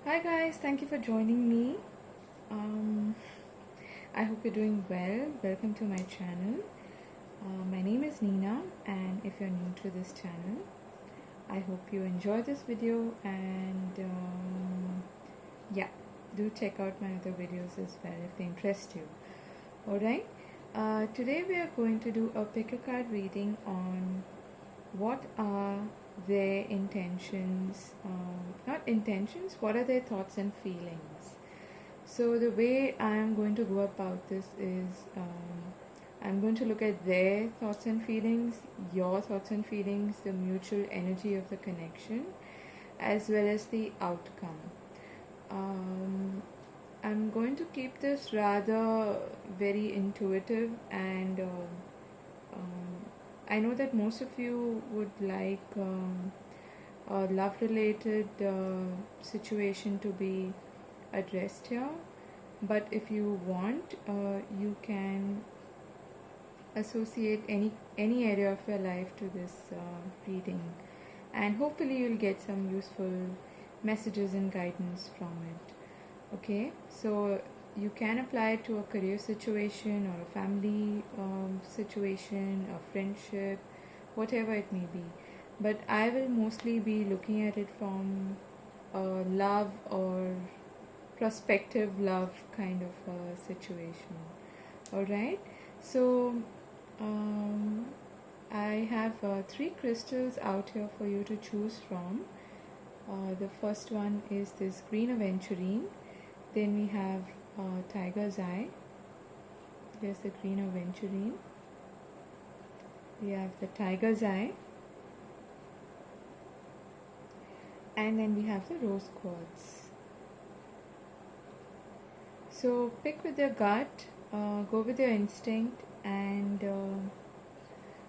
Hi guys, thank you for joining me. Um, I hope you're doing well. Welcome to my channel. My name is Nina, and if you're new to this channel, I hope you enjoy this video and yeah, do check out my other videos as well if they interest you. Alright, today we are going to do a pick a card reading on what are their intentions, not intentions, what are their thoughts and feelings. So the way I am going to go about this is I'm going to look at their thoughts and feelings, your thoughts and feelings, the mutual energy of the connection, as well as the outcome. I'm going to keep this rather very intuitive and I know that most of you would like a love related situation to be addressed here, but if you want, you can associate any area of your life to this reading, and hopefully you'll get some useful messages and guidance from it. Okay, so you can apply it to a career situation or a family situation, a friendship, whatever it may be, but I will mostly be looking at it from a love or prospective love kind of a situation. Alright, so I have 3 crystals out here for you to choose from. The first one is this green aventurine. Then we have tiger's eye. Here's the green aventurine. We have the tiger's eye. And then we have the rose quartz. So pick with your gut, go with your instinct, and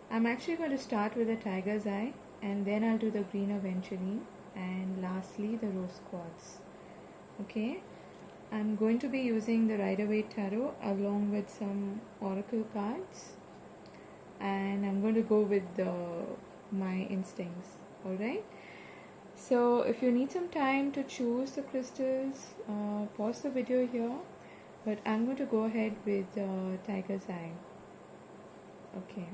I'm actually going to start with the tiger's eye, and then I'll do the green aventurine, and lastly the rose quartz. Okay, I'm going to be using the Rider-Waite Tarot along with some oracle cards, and I'm going to go with my instincts. Alright, so if you need some time to choose the crystals, pause the video here, but I'm going to go ahead with tiger's eye. Okay.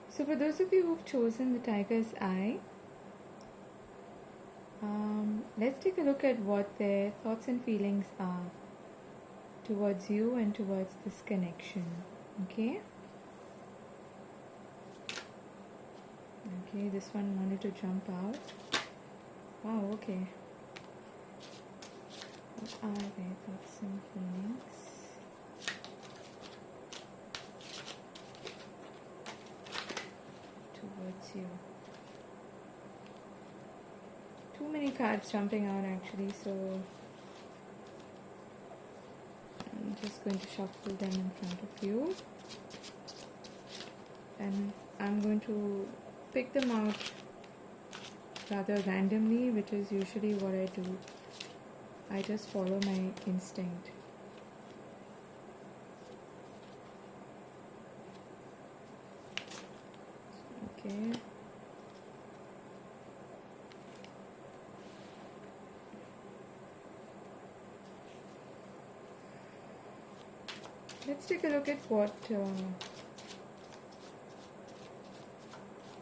So for those of you who've chosen the tiger's eye, let's take a look at what their thoughts and feelings are towards you and towards this connection. Okay. Okay, this one wanted to jump out. Wow, okay. What are their thoughts and feelings towards you? Too many cards jumping out actually, so I'm just going to shuffle them in front of you, and I'm going to pick them out rather randomly, which is usually what I do. I just follow my instinct. Okay. Let's take a look at what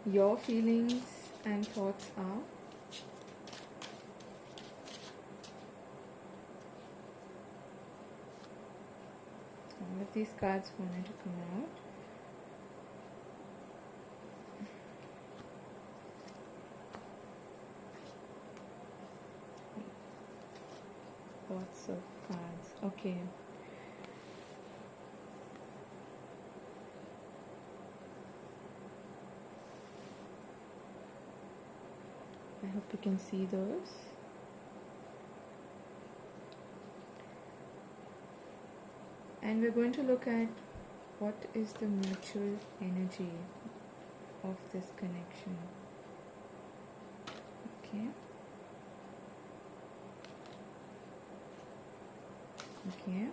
your feelings and thoughts are. All of these cards wanted to come out. Lots of cards. Okay. I hope you can see those. And we're going to look at what is the mutual energy of this connection. Okay. Okay.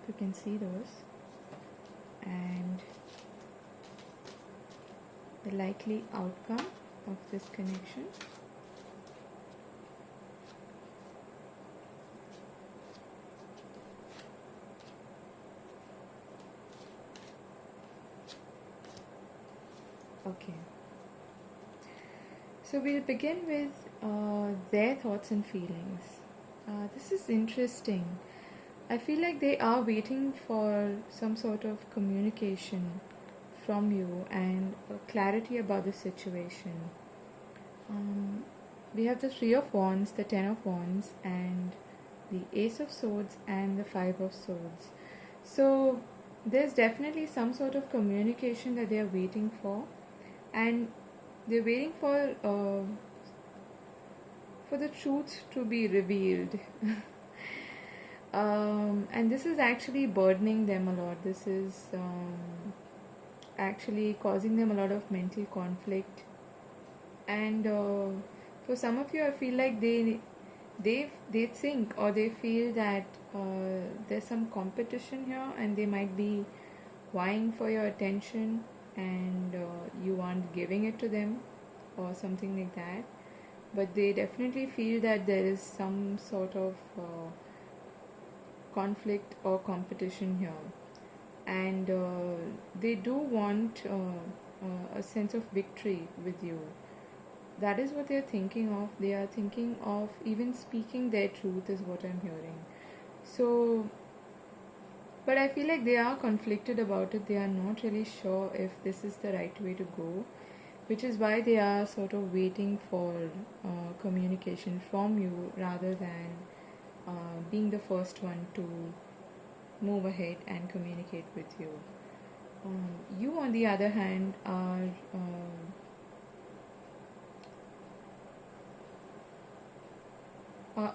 you can see those, and the likely outcome of this connection. Okay, so we'll begin with their thoughts and feelings. This is interesting. I feel like they are waiting for some sort of communication from you and clarity about the situation. We have the Three of Wands, the Ten of Wands, and the Ace of Swords and the Five of Swords. So there's definitely some sort of communication that they are waiting for, and they're waiting for the truth to be revealed. And this is actually burdening them a lot. This is actually causing them a lot of mental conflict. And for some of you, I feel like they think or they feel that there's some competition here, and they might be vying for your attention, and you aren't giving it to them or something like that. But they definitely feel that there is some sort of conflict or competition here, and they do want a sense of victory with you. That is what they are thinking of. They are thinking of even speaking their truth, is what I'm hearing. So, but I feel like they are conflicted about it. They are not really sure if this is the right way to go, which is why they are sort of waiting for communication from you rather than being the first one to move ahead and communicate with you. You, on the other hand, are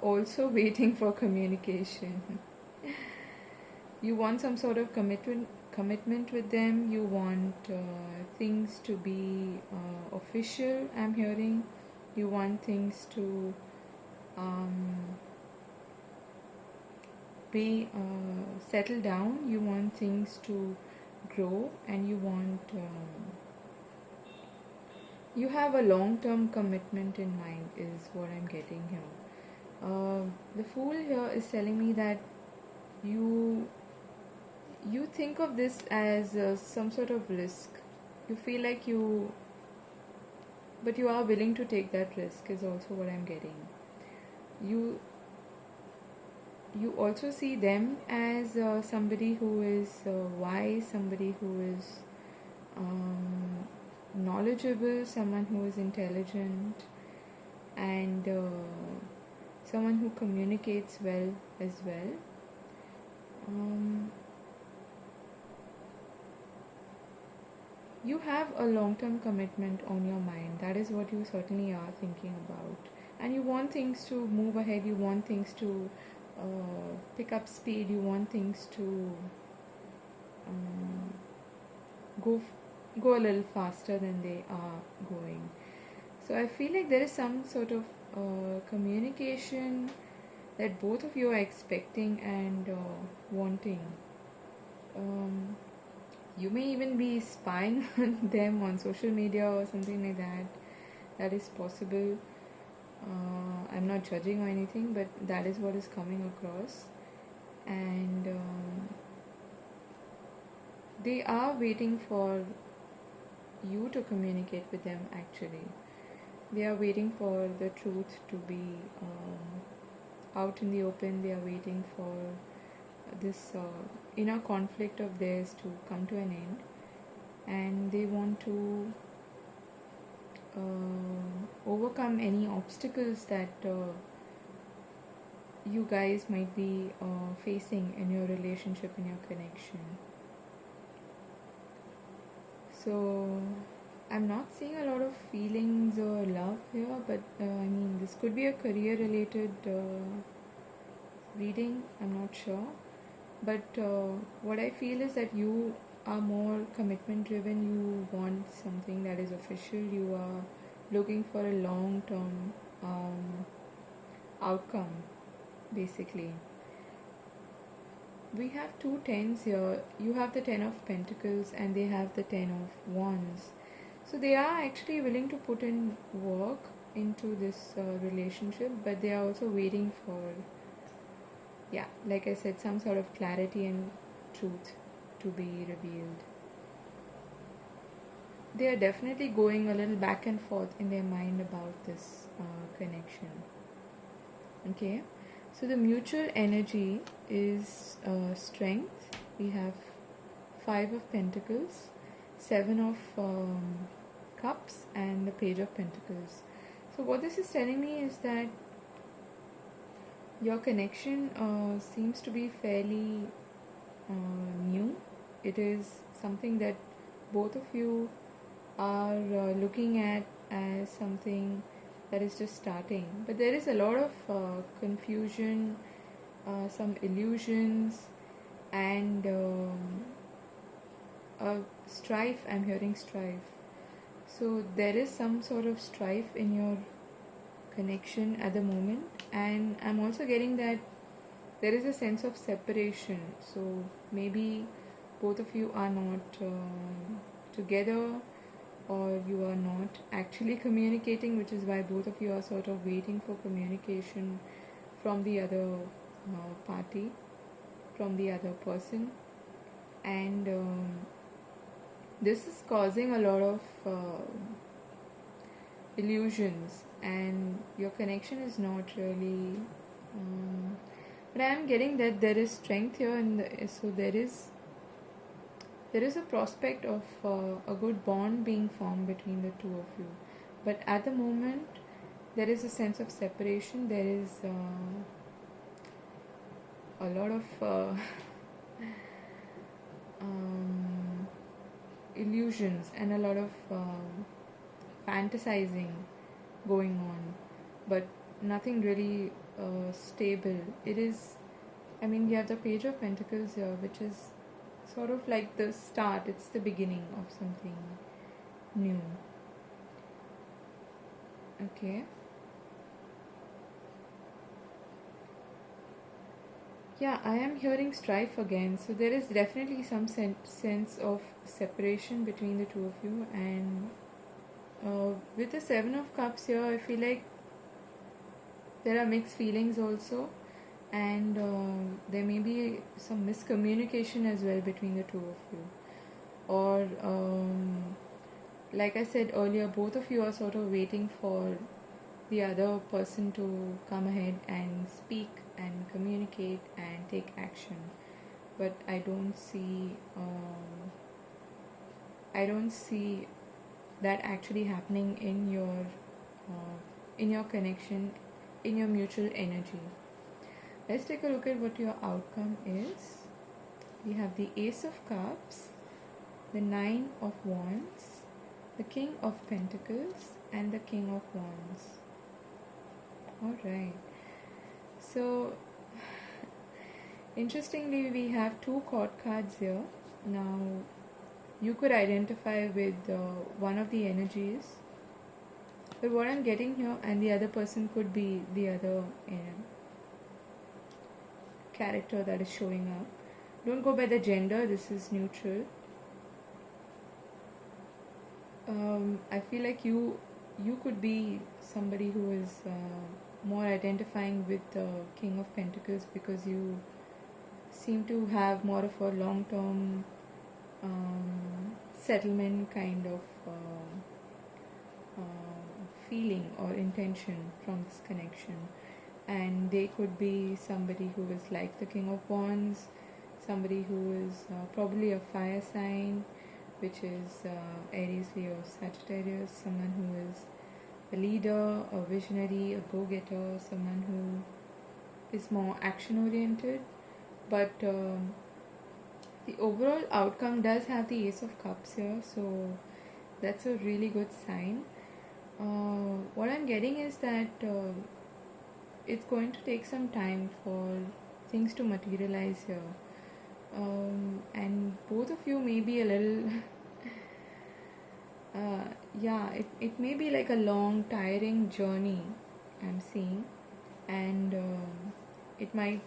also waiting for communication. You want some sort of commitment with them. You want things to be official, I'm hearing. You want things to be settled down. You want things to grow, and you want you have a long-term commitment in mind, is what I'm getting here. The Fool here is telling me that you think of this as some sort of risk. You feel like but you are willing to take that risk, is also what I'm getting. You also see them as somebody who is wise, somebody who is knowledgeable, someone who is intelligent, and someone who communicates well as well. You have a long-term commitment on your mind. That is what you certainly are thinking about. And you want things to move ahead. You want things to pick up speed. You want things to go a little faster than they are going. So I feel like there is some sort of communication that both of you are expecting and wanting. You may even be spying on them on social media or something like that. That is possible. I'm not judging or anything, but that is what is coming across. And they are waiting for you to communicate with them, actually. They are waiting for the truth to be out in the open. They are waiting for this inner conflict of theirs to come to an end, and they want to overcome any obstacles that you guys might be facing in your relationship, in your connection. So I'm not seeing a lot of feelings or love here, but I mean, this could be a career related reading. I'm not sure, but what I feel is that you are more commitment driven. You want something that is official. You are looking for a long term outcome, basically. we have two tens here. You have the Ten of Pentacles and they have the Ten of Wands. So they are actually willing to put in work into this relationship, but they are also waiting for, yeah, like I said, some sort of clarity and truth to be revealed. They are definitely going a little back and forth in their mind about this connection. Okay, so the mutual energy is strength. We have Five of Pentacles, Seven of Cups, and the Page of Pentacles. So what this is telling me is that your connection seems to be fairly new. It is something that both of you are looking at as something that is just starting, but there is a lot of confusion, some illusions, and strife. I'm hearing strife. So there is some sort of strife in your connection at the moment, and I'm also getting that there is a sense of separation. So maybe both of you are not together, or you are not actually communicating, which is why both of you are sort of waiting for communication from the other party, from the other person. And this is causing a lot of illusions, and your connection is not really but I am getting that there is strength here, so there is a prospect of a good bond being formed between the two of you. But at the moment, there is a sense of separation. There is a lot of illusions and a lot of fantasizing going on, but nothing really stable. It is, I mean, we have the Page of Pentacles here, which is sort of like the start. It's the beginning of something new. Okay. Yeah, I am hearing strife again. So there is definitely some sense of separation between the two of you. And with the Seven of Cups here, I feel like there are mixed feelings also. And there may be some miscommunication as well between the two of you. Or, like I said earlier, both of you are sort of waiting for the other person to come ahead and speak and communicate and take action. But I don't see that actually happening in your connection, in your mutual energy. Let's take a look at what your outcome is. We have the Ace of Cups, the Nine of Wands, the King of Pentacles, and the King of Wands. Alright. So, interestingly, we have two court cards here. Now, you could identify with one of the energies. But what I'm getting here, and the other person could be the other character that is showing up. Don't go by the gender, this is neutral. I feel like you could be somebody who is more identifying with the King of Pentacles, because you seem to have more of a long-term settlement kind of feeling or intention from this connection. And they could be somebody who is like the King of Wands, somebody who is probably a fire sign, which is Aries, Leo, Sagittarius, someone who is a leader, a visionary, a go-getter, someone who is more action-oriented. But the overall outcome does have the Ace of Cups here, so that's a really good sign. What I'm getting is that it's going to take some time for things to materialize here. And both of you may be a little it may be like a long, tiring journey I'm seeing, and it might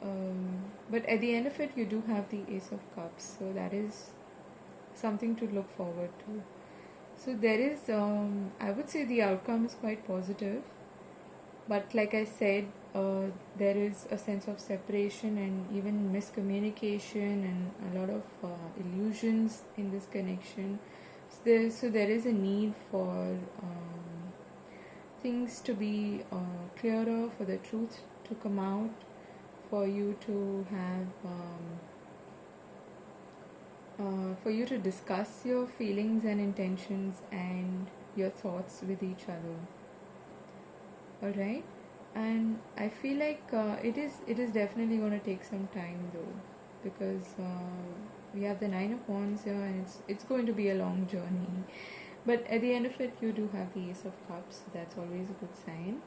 But at the end of it, you do have the Ace of Cups, so that is something to look forward to. So there is, I would say the outcome is quite positive, but like I said, there is a sense of separation and even miscommunication and a lot of illusions in this connection. So there is a need for things to be clearer, for the truth to come out, for you to have for you to discuss your feelings and intentions and your thoughts with each other. All right, and I feel like it is definitely going to take some time though, because we have the Nine of Wands here, and it's going to be a long journey. But at the end of it, you do have the Ace of Cups. So that's always a good sign,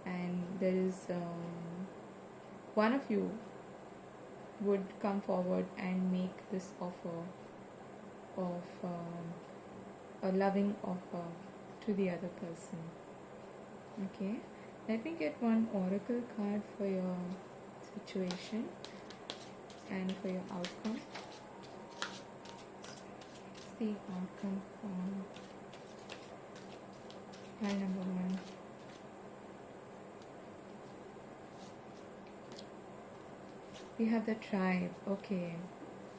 and there is one of you would come forward and make this offer of a loving offer to the other person. Okay, let me get one oracle card for your situation and for your outcome. What's the outcome from pile number 1? We have the Tribe. Okay,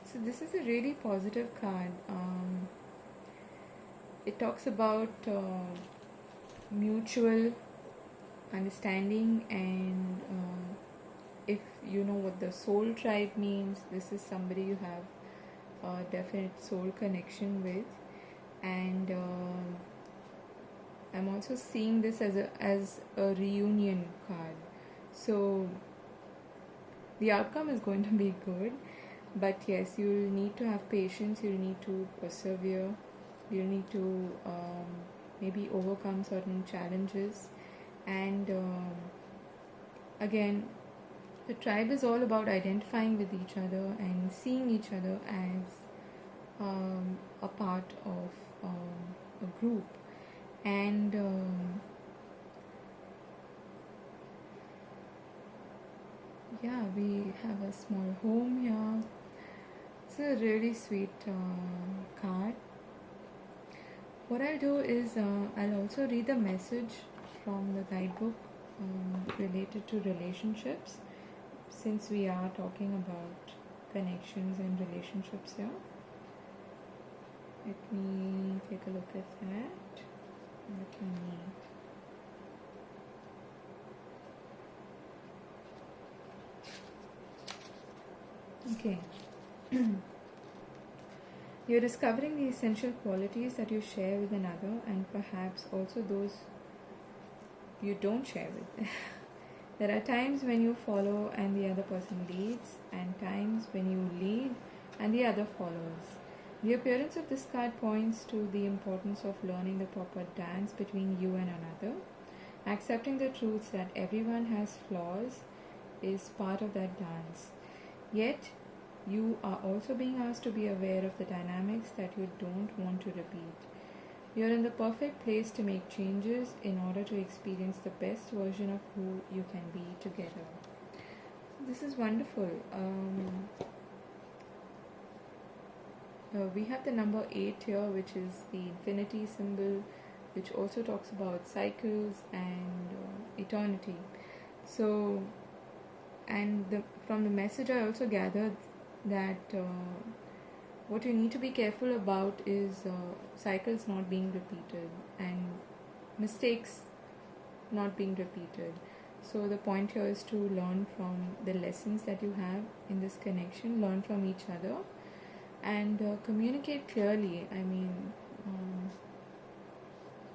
so this is a really positive card. It talks about mutual understanding, and if you know what the soul tribe means, this is somebody you have a definite soul connection with. And I'm also seeing this as a reunion card. So the outcome is going to be good, but yes, you'll need to have patience, you'll need to persevere, you'll need to maybe overcome certain challenges. And again, the tribe is all about identifying with each other and seeing each other as a part of a group. And yeah, we have a small home here. It's a really sweet card. What I'll do is I'll also read the message from the guidebook related to relationships, since we are talking about connections and relationships here. Let me take a look at that. What you need. Okay. You're discovering the essential qualities that you share with another, and perhaps also those you don't share with. There are times when you follow and the other person leads, and times when you lead and the other follows. The appearance of this card points to the importance of learning the proper dance between you and another. Accepting the truth that everyone has flaws is part of that dance. Yet, you are also being asked to be aware of the dynamics that you don't want to repeat. You're in the perfect place to make changes in order to experience the best version of who you can be together. This is wonderful. We have the number 8 here, which is the infinity symbol, which also talks about cycles and eternity. So, and from the message I also gathered that what you need to be careful about is cycles not being repeated and mistakes not being repeated. So the point here is to learn from the lessons that you have in this connection, learn from each other, and communicate clearly. I mean,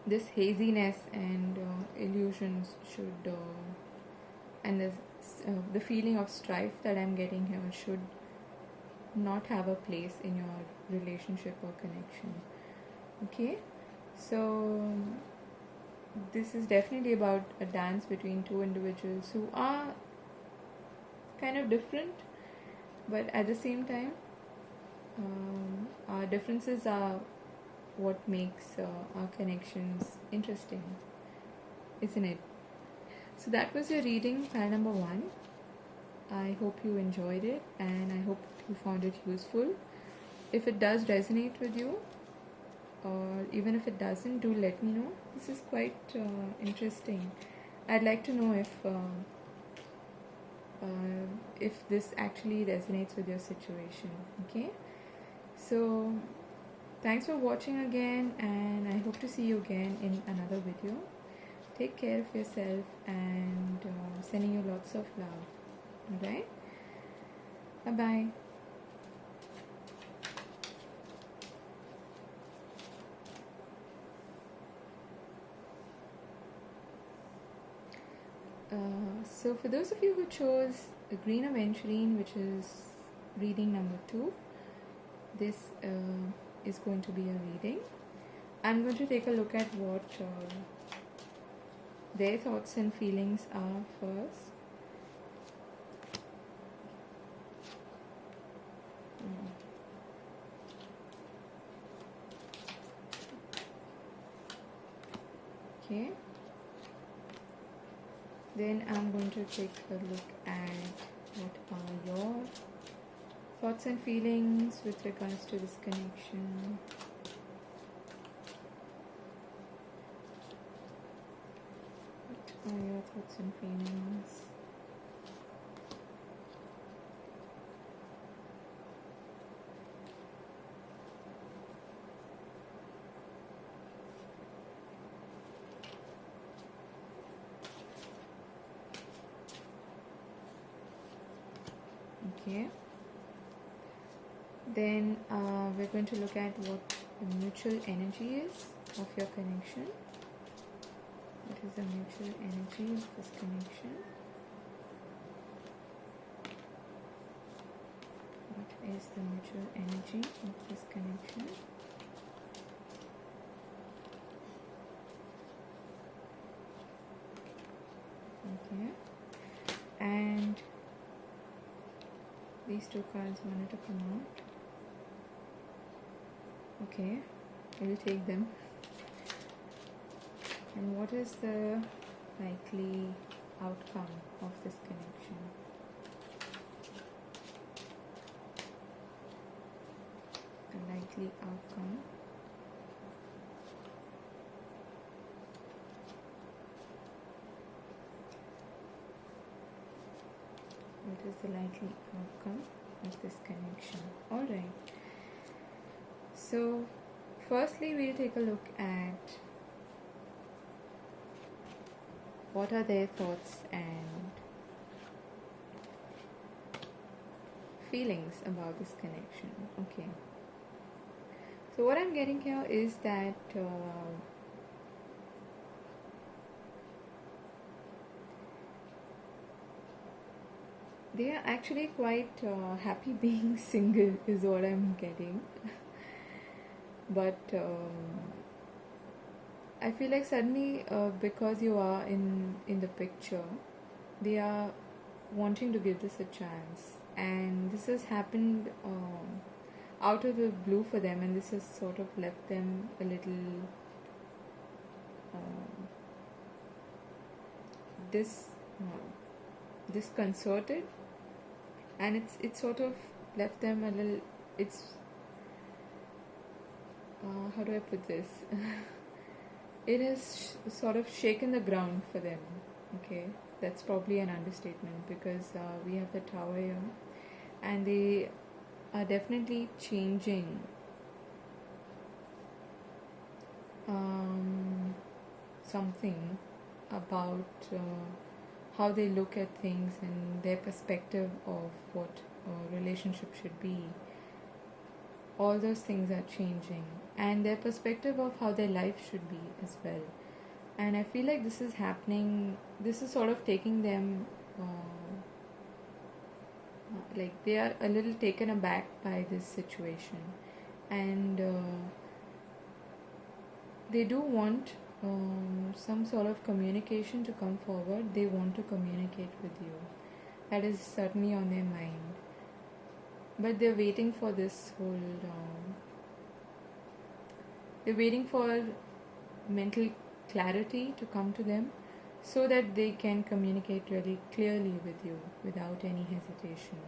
this haziness and illusions should and the feeling of strife that I'm getting here should not have a place in your relationship or connection. Okay, so this is definitely about a dance between two individuals who are kind of different, but at the same time our differences are what makes our connections interesting, isn't it? So that was your reading, pile number 1. I hope you enjoyed it, and I hope you found it useful. If it does resonate with you, or even if it doesn't, do let me know. This is quite interesting. I'd like to know if this actually resonates with your situation. Okay, so thanks for watching again, and I hope to see you again in another video. Take care of yourself, and sending you lots of love. Alright, bye bye. So for those of you who chose the green aventurine, which is reading number 2, this is going to be a reading. I'm going to take a look at what their thoughts and feelings are first. Okay. Then I'm going to take a look at what are your thoughts and feelings with regards to this connection. What are your thoughts and feelings? Okay. Then we're going to look at what the mutual energy is of your connection. What is the mutual energy of this connection? What is the mutual energy of this connection? Okay. And these two cards wanted to come out. Okay, we'll take them. And what is the likely outcome of this connection? The likely outcome. What is the likely outcome of this connection? Alright. So, firstly, we'll take a look at what are their thoughts and feelings about this connection. Okay. So, what I'm getting here is that they are actually quite happy being single, is what I'm getting. But I feel like suddenly, because you are in the picture, they are wanting to give this a chance, and this has happened out of the blue for them, and this has sort of left them a little disconcerted, and it's sort of left them a little. It's how do I put this? It has sort of shaken the ground for them. Okay, that's probably an understatement, because we have the Tower here, and they are definitely changing something about how they look at things and their perspective of what a relationship should be. All those things are changing, and their perspective of how their life should be as well. And I feel like this is happening, this is sort of taking them like they are a little taken aback by this situation, and they do want some sort of communication to come forward. They want to communicate with you. That is certainly on their mind. But they're waiting for this whole... they're waiting for mental clarity to come to them, so that they can communicate really clearly with you without any hesitation.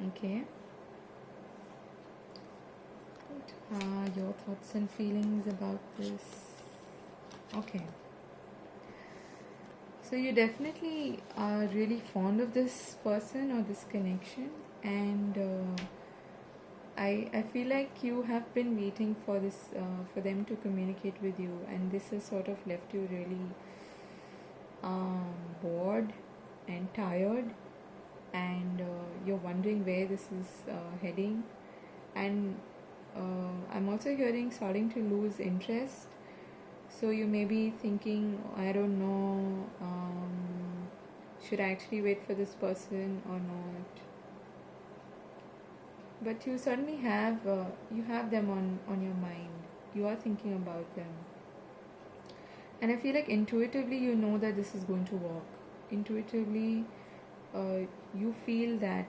Okay? What are your thoughts and feelings about this? Okay. So you definitely are really fond of this person or this connection, and I feel like you have been waiting for this for them to communicate with you, and this has sort of left you really bored and tired, and you're wondering where this is heading, and I'm also starting to lose interest. So you may be thinking, I don't know, should I actually wait for this person or not? But you certainly have them on your mind. You are thinking about them, and I feel like intuitively you know that this is going to work. Intuitively, you feel that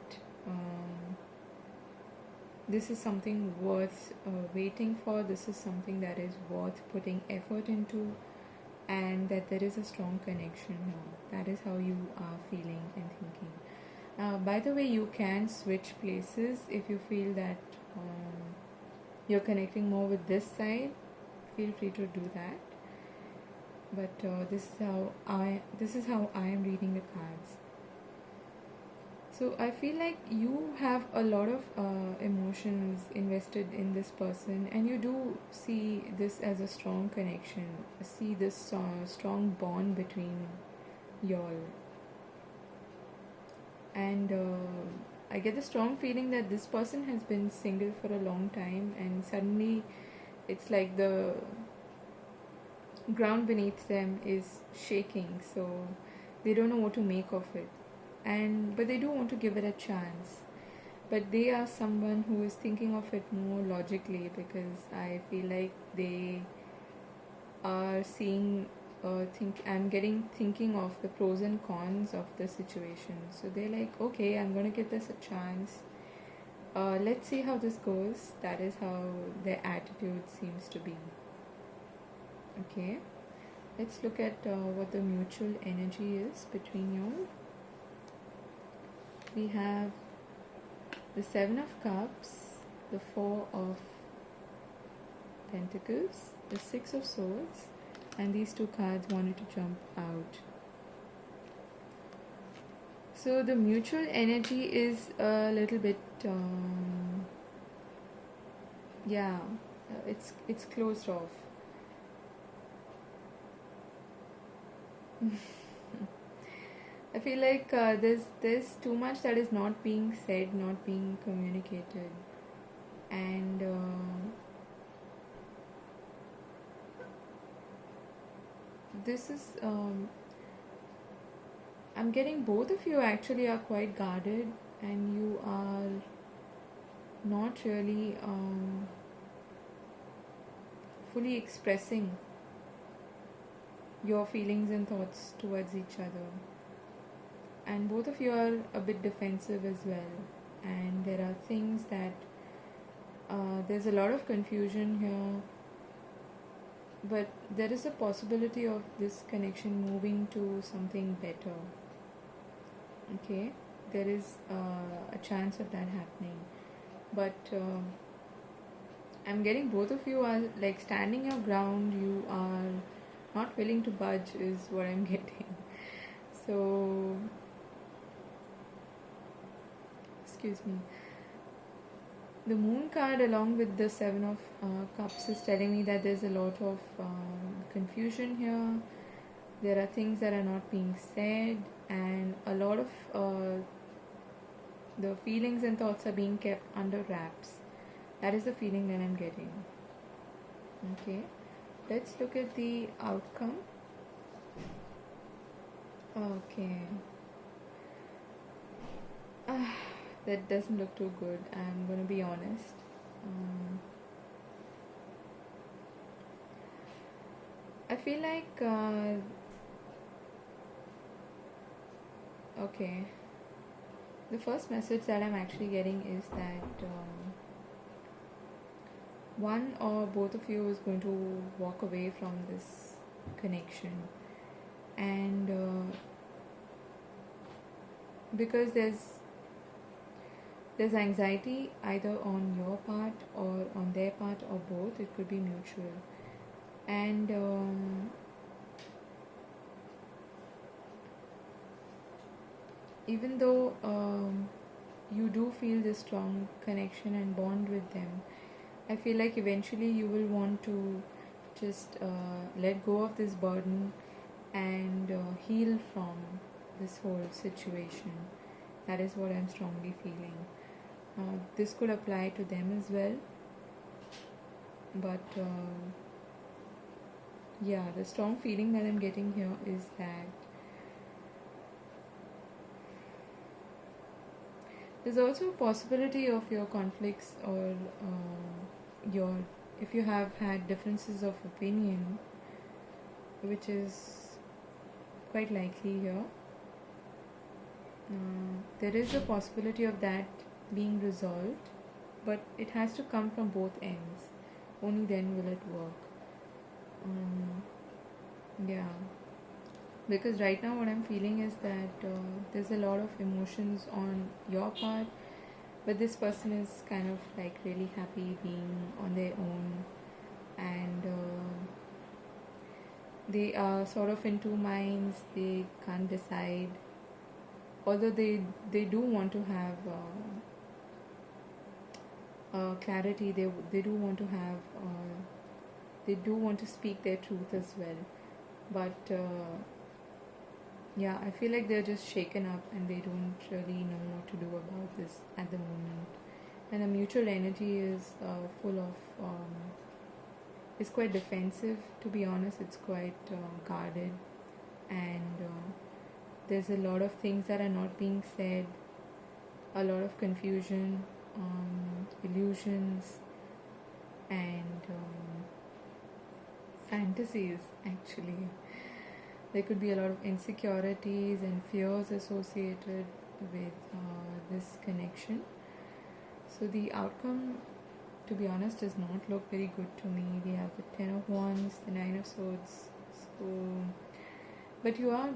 this is something worth waiting for. This is something that is worth putting effort into, and that there is a strong connection here. That is how you are feeling and thinking. By the way, you can switch places if you feel that you're connecting more with this side. Feel free to do that. But this is how I am reading the cards. So I feel like you have a lot of emotions invested in this person, and you do see this as a strong connection. See this strong bond between y'all. And I get the strong feeling that this person has been single for a long time, and suddenly it's like the ground beneath them is shaking, so they don't know what to make of it. But they do want to give it a chance. But they are someone who is thinking of it more logically, because I feel like they are seeing thinking of the pros and cons of the situation. So they're like, okay, I'm gonna give this a chance. Let's see how this goes. That is how their attitude seems to be. Okay, let's look at what the mutual energy is between you. We have the Seven of Cups, the Four of Pentacles, the Six of Swords, and these two cards wanted to jump out. So the mutual energy is a little bit it's closed off. I feel like there's too much that is not being said, not being communicated, and this is I'm getting both of you actually are quite guarded, and you are not really fully expressing your feelings and thoughts towards each other, and both of you are a bit defensive as well, and there are things that there's a lot of confusion here, but there is a possibility of this connection moving to something better. Okay, there is a chance of that happening, but I'm getting both of you are like standing your ground. You are not willing to budge is what I'm getting. So excuse me, the Moon card along with the Seven of Cups is telling me that there's a lot of confusion here. There are things that are not being said, and a lot of the feelings and thoughts are being kept under wraps. That is the feeling that I'm getting. Okay, let's look at the outcome. Okay. That doesn't look too good, I'm gonna be honest. I feel like okay, the first message that I'm actually getting is that one or both of you is going to walk away from this connection, and because there's anxiety either on your part or on their part or both. It could be mutual, and even though you do feel this strong connection and bond with them, I feel like eventually you will want to just let go of this burden and heal from this whole situation. That is what I'm strongly feeling. This could apply to them as well, but yeah, the strong feeling that I'm getting here is that there's also a possibility of your conflicts or your if you have had differences of opinion, which is quite likely here. There is a possibility of that being resolved, but it has to come from both ends. Only then will it work. Yeah, because right now what I'm feeling is that there's a lot of emotions on your part, but this person is kind of like really happy being on their own, and they are sort of in two minds. They can't decide, although they do want to have clarity. They do want to have they do want to speak their truth as well, but yeah, I feel like they're just shaken up and they don't really know what to do about this at the moment. And the mutual energy is full of it's quite defensive, to be honest. It's quite guarded, and there's a lot of things that are not being said, a lot of confusion, illusions, and fantasies actually. There could be a lot of insecurities and fears associated with this connection. So the outcome, to be honest, does not look very good to me. We have the 10 of Wands, the 9 of Swords. So, but you are,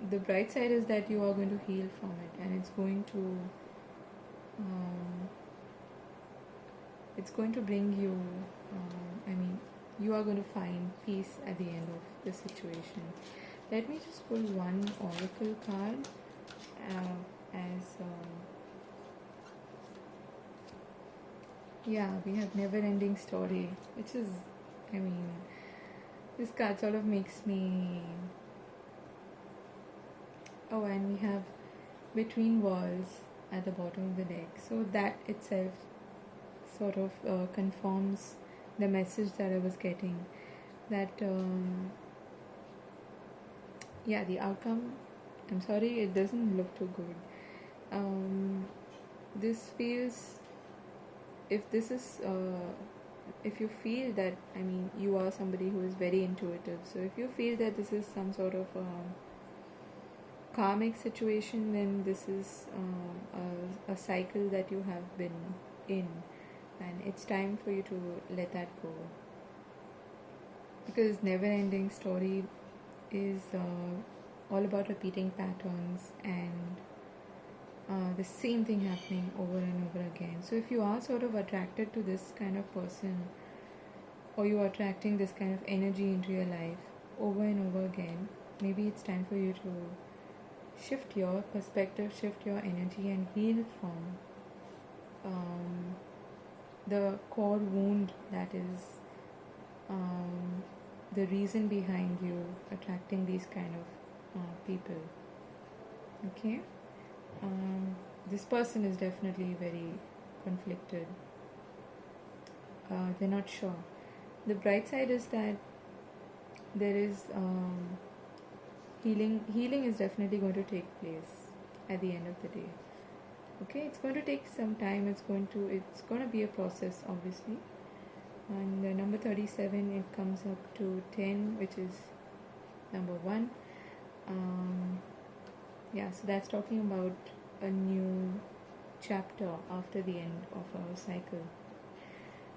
the bright side is that you are going to heal from it, and it's going to bring you, you are going to find peace at the end of the situation. Let me just pull one oracle card yeah, we have never ending story, which is, this card sort of makes me, oh, and we have between worlds at the bottom of the deck. So that itself sort of confirms the message that I was getting, that yeah, the outcome, I'm sorry, it doesn't look too good. This feels, if this is if you feel that, you are somebody who is very intuitive, so if you feel that this is some sort of karmic situation, then this is a cycle that you have been in, and it's time for you to let that go, because never ending story is all about repeating patterns and the same thing happening over and over again. So if you are sort of attracted to this kind of person, or you are attracting this kind of energy into your life over and over again, maybe it's time for you to shift your perspective, shift your energy, and heal from the core wound that is the reason behind you attracting these kind of people. Okay, this person is definitely very conflicted. They're not sure. The bright side is that there is healing is definitely going to take place at the end of the day. Okay, it's going to take some time. It's going to be a process, obviously. And number 37, it comes up to 10, which is number 1. Yeah, so that's talking about a new chapter after the end of our cycle.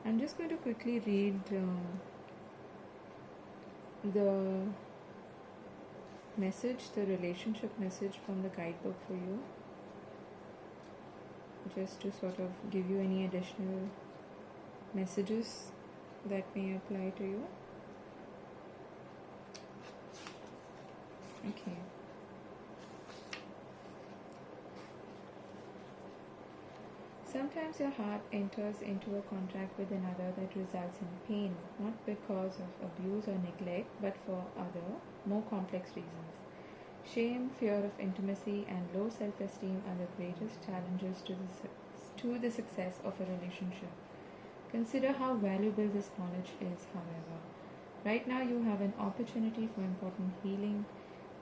I'm just going to quickly read the message, the relationship message from the guidebook for you, just to sort of give you any additional messages that may apply to you. Okay. Sometimes your heart enters into a contract with another that results in pain, not because of abuse or neglect, but for other, more complex reasons. Shame, fear of intimacy, and low self-esteem are the greatest challenges to the success of a relationship. Consider how valuable this knowledge is, however. Right now you have an opportunity for important healing,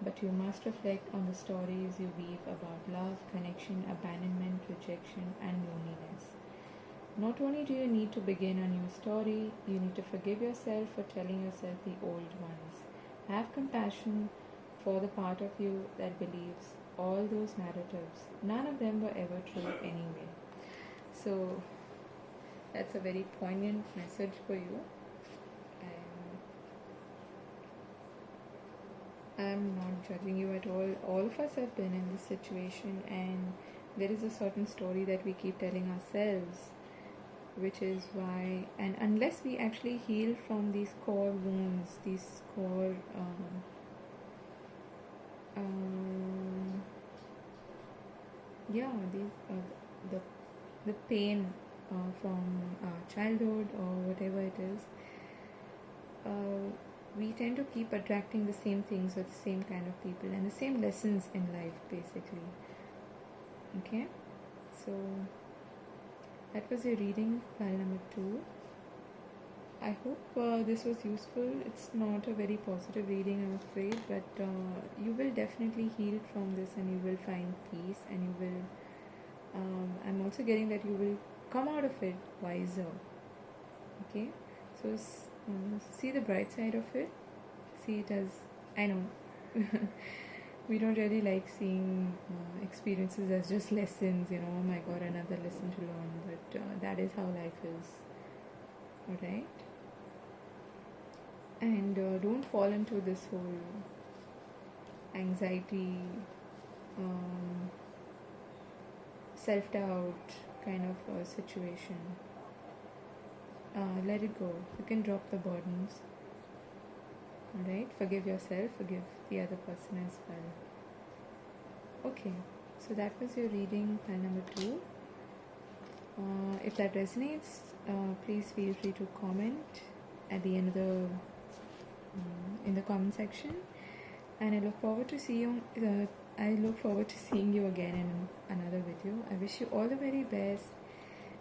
but you must reflect on the stories you weave about love, connection, abandonment, rejection, and loneliness. Not only do you need to begin a new story, you need to forgive yourself for telling yourself the old ones. Have compassion for the part of you that believes all those narratives. None of them were ever true anyway. So that's a very poignant message for you. I'm not judging you at all. All of us have been in this situation, and there is a certain story that we keep telling ourselves, which is why, and unless we actually heal from these core wounds, these core the pain from childhood or whatever it is, we tend to keep attracting the same things or the same kind of people and the same lessons in life, basically. Okay, so that was your reading, pile number 2. I hope this was useful. It's not a very positive reading, I'm afraid, but you will definitely heal from this, and you will find peace, and you will I'm also getting that you will come out of it wiser. Okay, so see the bright side of it. See it as, I know we don't really like seeing experiences as just lessons, oh my god, another lesson to learn, but that is how life is. Alright, and don't fall into this whole anxiety, self-doubt kind of situation. Let it go. You can drop the burdens. Alright, forgive yourself, forgive the other person as well. Okay, so that was your reading, pile number 2. If that resonates, please feel free to comment at the end of the in the comment section, and I look forward to seeing you again in another video. I wish you all the very best,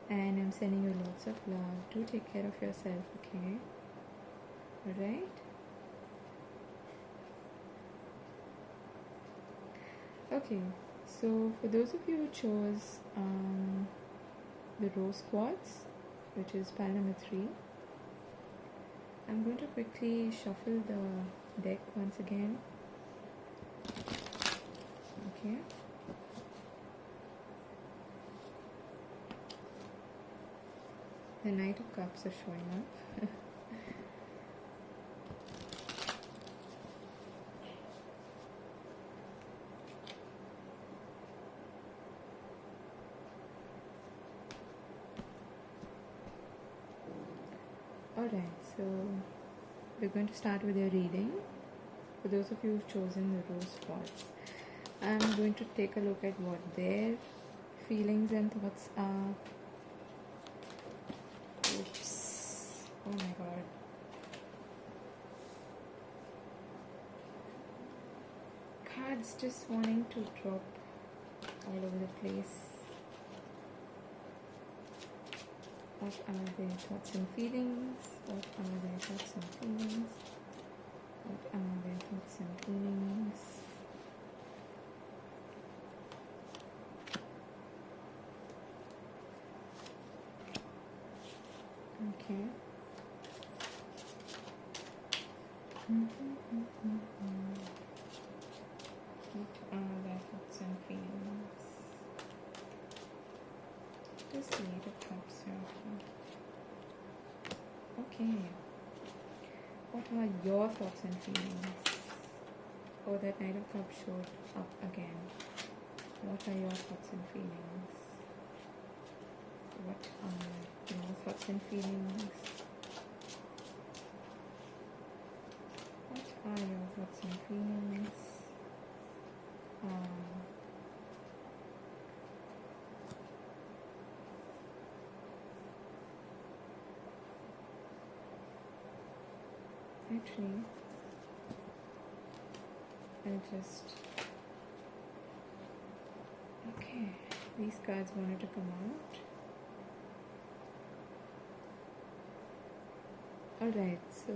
and I'm sending you lots of love. Do take care of yourself, okay? Alright? Okay, so for those of you who chose the rose quartz, which is pile number 3, I'm going to quickly shuffle the deck once again. Okay. The Knight of Cups are showing up. Alright, so we're going to start with your reading. For those of you who've chosen the rose quartz, I'm going to take a look at what their feelings and thoughts are. Oops. Oh my god. Cards just wanting to drop all over the place. What are their thoughts and feelings? What are their thoughts and feelings? What are their thoughts and feelings? Okay. What are their thoughts and feelings? Just the Eight of Cups here. Okay. What are your thoughts and feelings? Oh, that Knight of Cups showed up again. What are your thoughts and feelings? What are your thoughts and feelings? What are your thoughts and feelings? Actually, I'll just... Okay, these cards wanted to come out. Alright, so...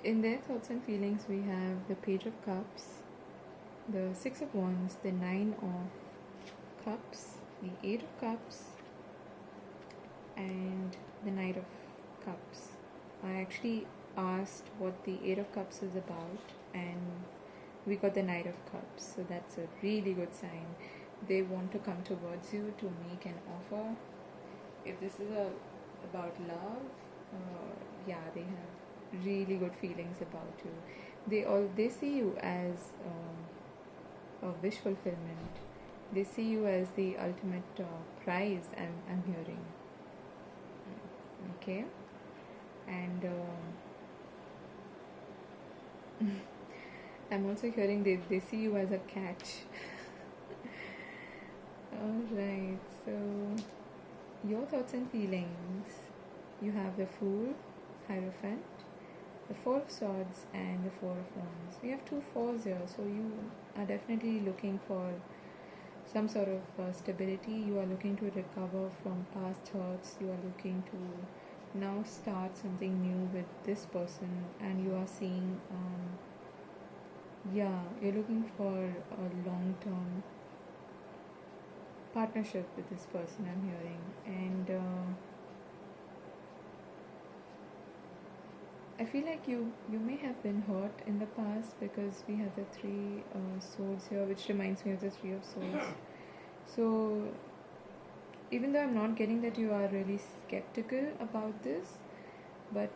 in their thoughts and feelings, we have the Page of Cups, the Six of Wands, the Nine of Cups, the Eight of Cups, and the Knight of Cups. I actually asked what the Eight of Cups is about, and we got the Knight of Cups, so that's a really good sign. They want to come towards you to make an offer. If this is about love, yeah, they have really good feelings about you. They see you as a wish fulfillment. They see you as the ultimate prize. I'm hearing. Okay, and I'm also hearing they see you as a catch. Alright, so your thoughts and feelings. You have the Fool, Hierophant, the Four of Swords, and the Four of Wands. We have 2 fours here, so you are definitely looking for some sort of stability. You are looking to recover from past hurts. You are looking to now start something new with this person, and you are seeing you're looking for a long-term partnership with this person, I'm hearing. And I feel like you may have been hurt in the past, because we have the 3 swords here, which reminds me of the 3 of swords. So even though I'm not getting that you are really skeptical about this, but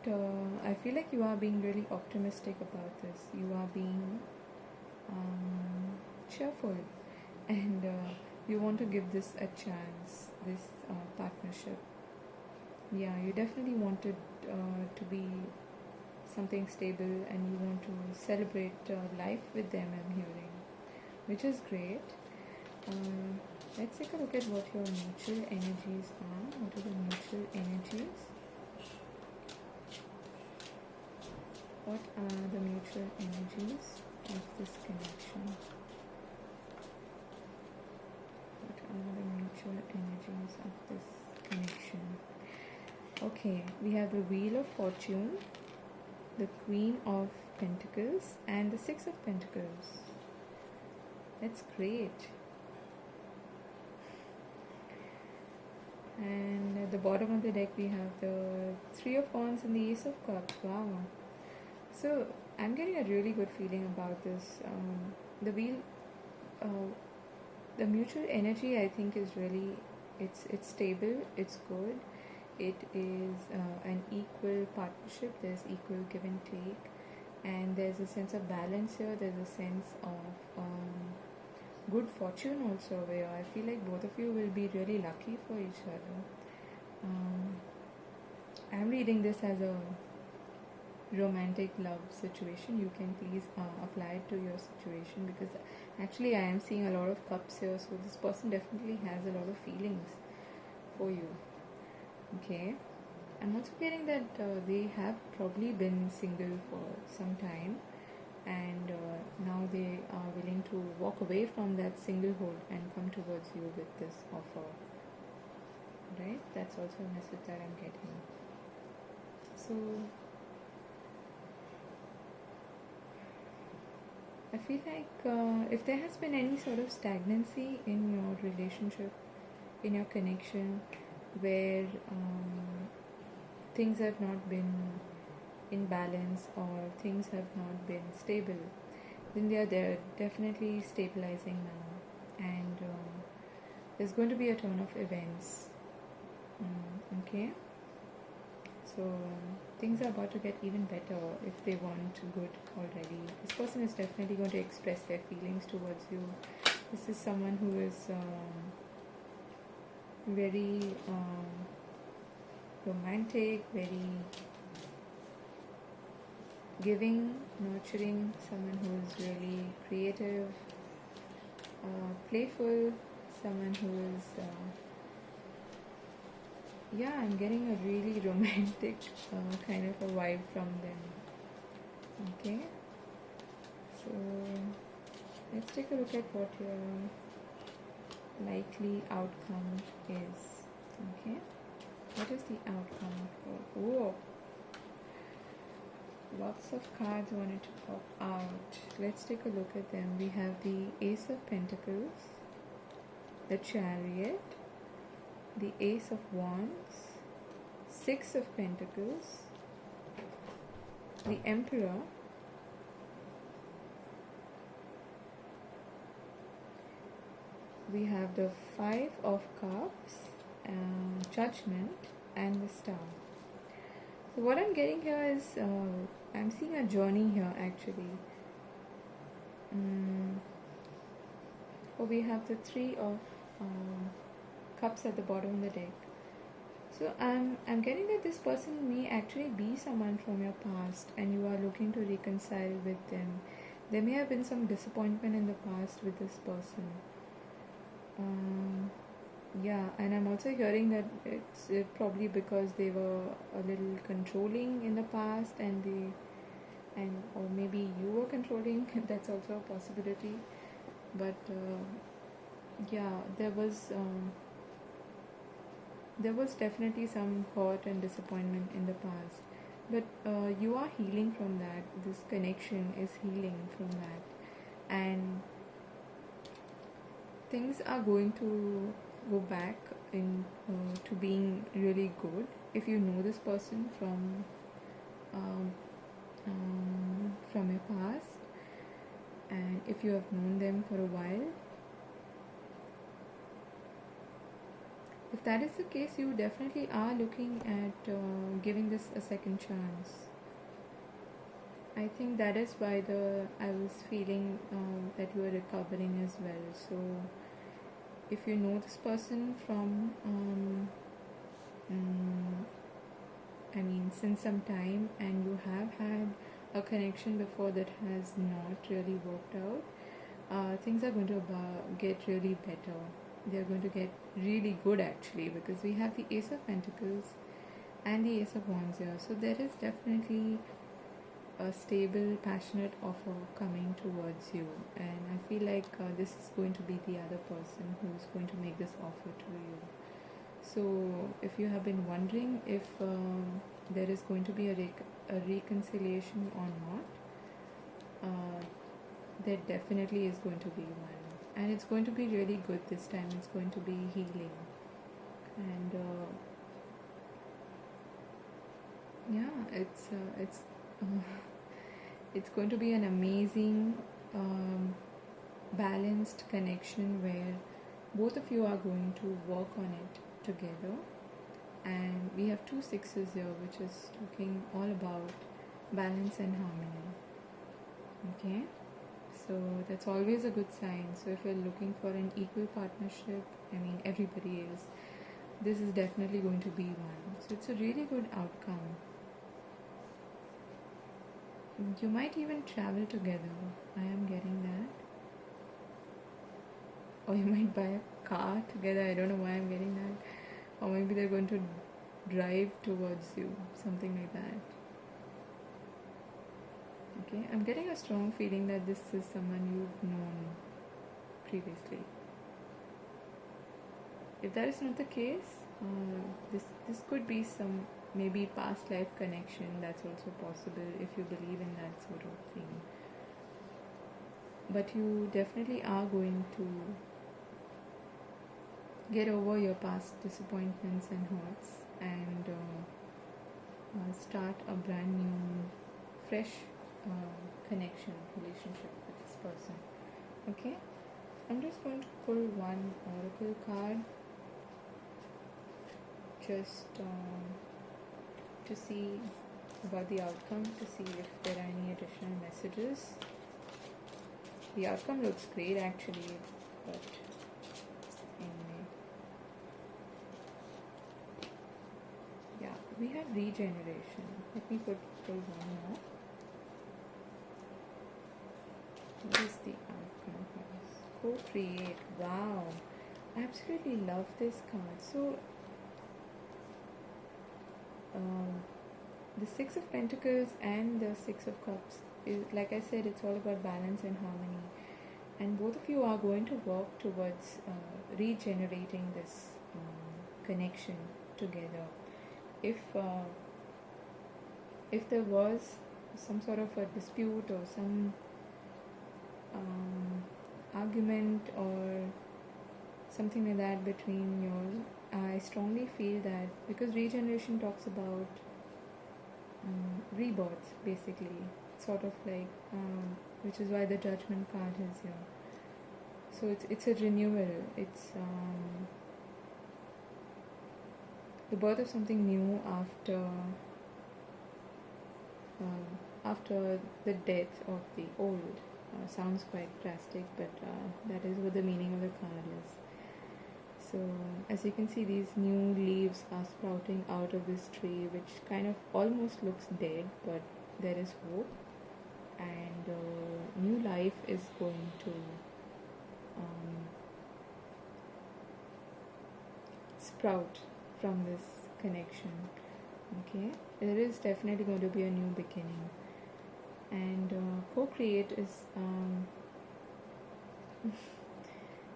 I feel like you are being really optimistic about this. You are being cheerful, and you want to give this a chance, this partnership. Yeah, you definitely wanted to be something stable, and you want to celebrate life with them, I'm hearing, which is great. Let's take a look at what your mutual energies are. What are the mutual energies? What are the mutual energies of this connection? What are the mutual energies of this connection? Okay, we have the Wheel of Fortune, the Queen of Pentacles, and the Six of Pentacles. That's great. And at the bottom of the deck we have the Three of Wands and the Ace of Cups. Wow. So I'm getting a really good feeling about this. The wheel, the mutual energy, I think, is really, it's stable, it's good. It is an equal partnership. There's equal give and take, and there's a sense of balance here. There's a sense of good fortune also, where I feel like both of you will be really lucky for each other. I'm reading this as a romantic love situation. You can please apply it to your situation, because actually I am seeing a lot of cups here, so this person definitely has a lot of feelings for you. Okay, I'm also getting that they have probably been single for some time, and now they are willing to walk away from that singlehood and come towards you with this offer. Right? That's also a message that I'm getting. So I feel like if there has been any sort of stagnancy in your relationship, in your connection, where things have not been in balance, or things have not been stable, then they're definitely stabilizing now, and there's going to be a turn of events. Okay, so things are about to get even better if they want good already. This person is definitely going to express their feelings towards you. This is someone who is very romantic, very giving, nurturing, someone who is really creative, playful, someone who is yeah, I'm getting a really romantic kind of a vibe from them. Okay, so let's take a look at what your likely outcome is. Okay, what is the outcome for? Oh, lots of cards wanted to pop out. Let's take a look at them. We have the Ace of Pentacles, the Chariot, the Ace of Wands, Six of Pentacles, the Emperor, we have the Five of Cups, Judgment, and the Star. So what I'm getting here is I'm seeing a journey here actually. Oh, we have the Three of Cups at the bottom of the deck. So I'm getting that this person may actually be someone from your past and you are looking to reconcile with them. There may have been some disappointment in the past with this person. Yeah, and I'm also hearing that it's probably because they were a little controlling in the past or maybe you were controlling. That's also a possibility. But yeah, there was definitely some hurt and disappointment in the past, but you are healing from that. This connection is healing from that, and things are going to go back in to being really good if you know this person from your past, and if you have known them for a while. If that is the case, you definitely are looking at giving this a second chance. I think that is why I was feeling that you are recovering as well. So if you know this person from I mean since some time, and you have had a connection before that has not really worked out, things are going to get really better. They're going to get really good actually, because we have the Ace of Pentacles and the Ace of Wands here. So there is definitely a stable, passionate offer coming towards you, and I feel like this is going to be the other person who's going to make this offer to you. So if you have been wondering if there is going to be a reconciliation or not, there definitely is going to be one, and it's going to be really good this time. It's going to be healing, and yeah, it's going to be an amazing balanced connection where both of you are going to work on it together. And we have two sixes here, which is talking all about balance and harmony. Okay, so that's always a good sign. So if you're looking for an equal partnership, I mean everybody is, this is definitely going to be one. So it's a really good outcome. You might even travel together. I am getting that. Or you might buy a car together. I don't know why I'm getting that. Or maybe they're going to drive towards you. Something like that. Okay, I'm getting a strong feeling that this is someone you've known previously. If that is not the case, this could be some maybe past life connection. That's also possible if you believe in that sort of thing. But you definitely are going to get over your past disappointments and hurts, and start a brand new, fresh connection, relationship with this person. Okay, I'm just going to pull one oracle card just to see about the outcome, to see if there are any additional messages. The outcome looks great actually, but anyway. Yeah, we have regeneration. Let me pull one more. What is the outcome here? Co-create. Wow, I absolutely love this card. So the Six of Pentacles and the Six of Cups is, like I said, it's all about balance and harmony, and both of you are going to work towards regenerating this connection together. If there was some sort of a dispute or some argument or something like that between you, I strongly feel that, because regeneration talks about rebirth, basically, sort of like, which is why the Judgment card is here. So it's a renewal. It's the birth of something new after the death of the old. Sounds quite drastic, but that is what the meaning of the card is. So as you can see, these new leaves are sprouting out of this tree, which kind of almost looks dead, but there is hope, and new life is going to sprout from this connection. Okay, there is definitely going to be a new beginning. And co-create is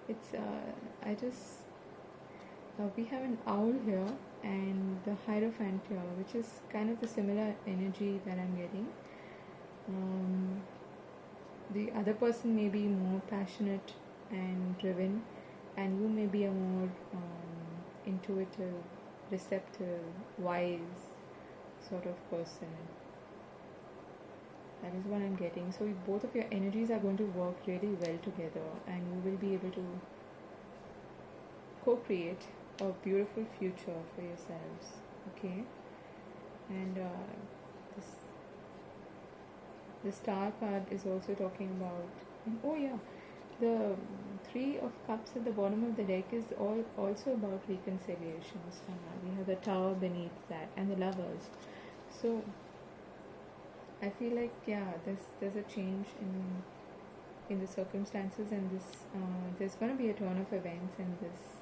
it's I just we have an owl here and the Hierophant here, which is kind of the similar energy that I'm getting. The other person may be more passionate and driven, and you may be a more intuitive, receptive, wise sort of person. That is what I'm getting. So both of your energies are going to work really well together, and you will be able to co-create a beautiful future for yourselves. Okay, and the Star card is also talking about, oh yeah, the Three of Cups at the bottom of the deck is also about reconciliations. We have the Tower beneath that, and the Lovers. So I feel like, yeah, there's a change in the circumstances, and this there's going to be a turn of events, and this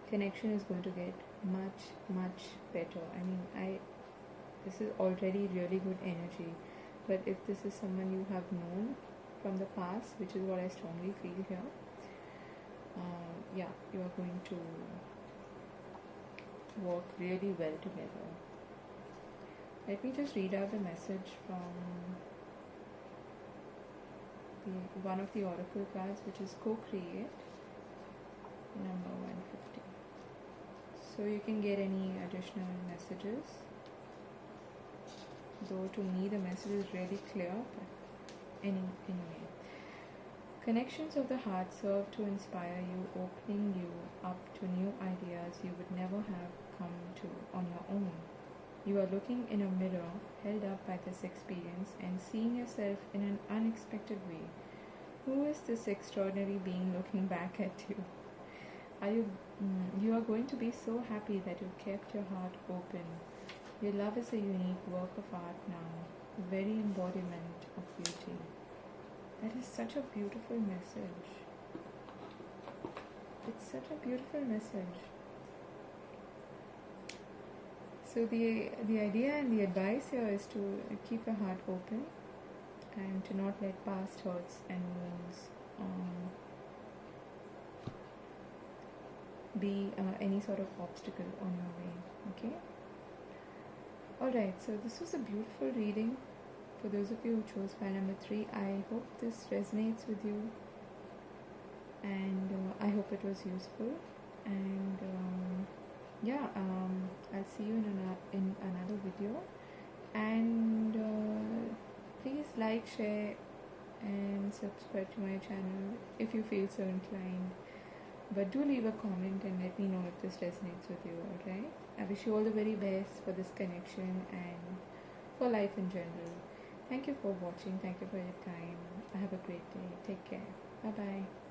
connection is going to get much better. I mean, this is already really good energy, but if this is someone you have known from the past, which is what I strongly feel here, yeah, you are going to work really well together. Let me just read out the message from one of the oracle cards, which is co-create, number 150. So you can get any additional messages, though to me the message is really clear, but anyway. Connections of the heart serve to inspire you, opening you up to new ideas you would never have come to on your own. You are looking in a mirror held up by this experience and seeing yourself in an unexpected way. Who is this extraordinary being looking back at you? You are going to be so happy that you kept your heart open. Your love is a unique work of art now, the very embodiment of beauty. That is such a beautiful message. It's such a beautiful message. So the idea and the advice here is to keep your heart open and to not let past hurts and wounds be any sort of obstacle on your way. Okay? Alright, so this was a beautiful reading. For those of you who chose file number 3, I hope this resonates with you, and I hope it was useful. And yeah, I'll see you in another video, and please like, share and subscribe to my channel if you feel so inclined. But do leave a comment and let me know if this resonates with you, alright? I wish you all the very best for this connection and for life in general. Thank you for watching. Thank you for your time. Have a great day. Take care. Bye bye.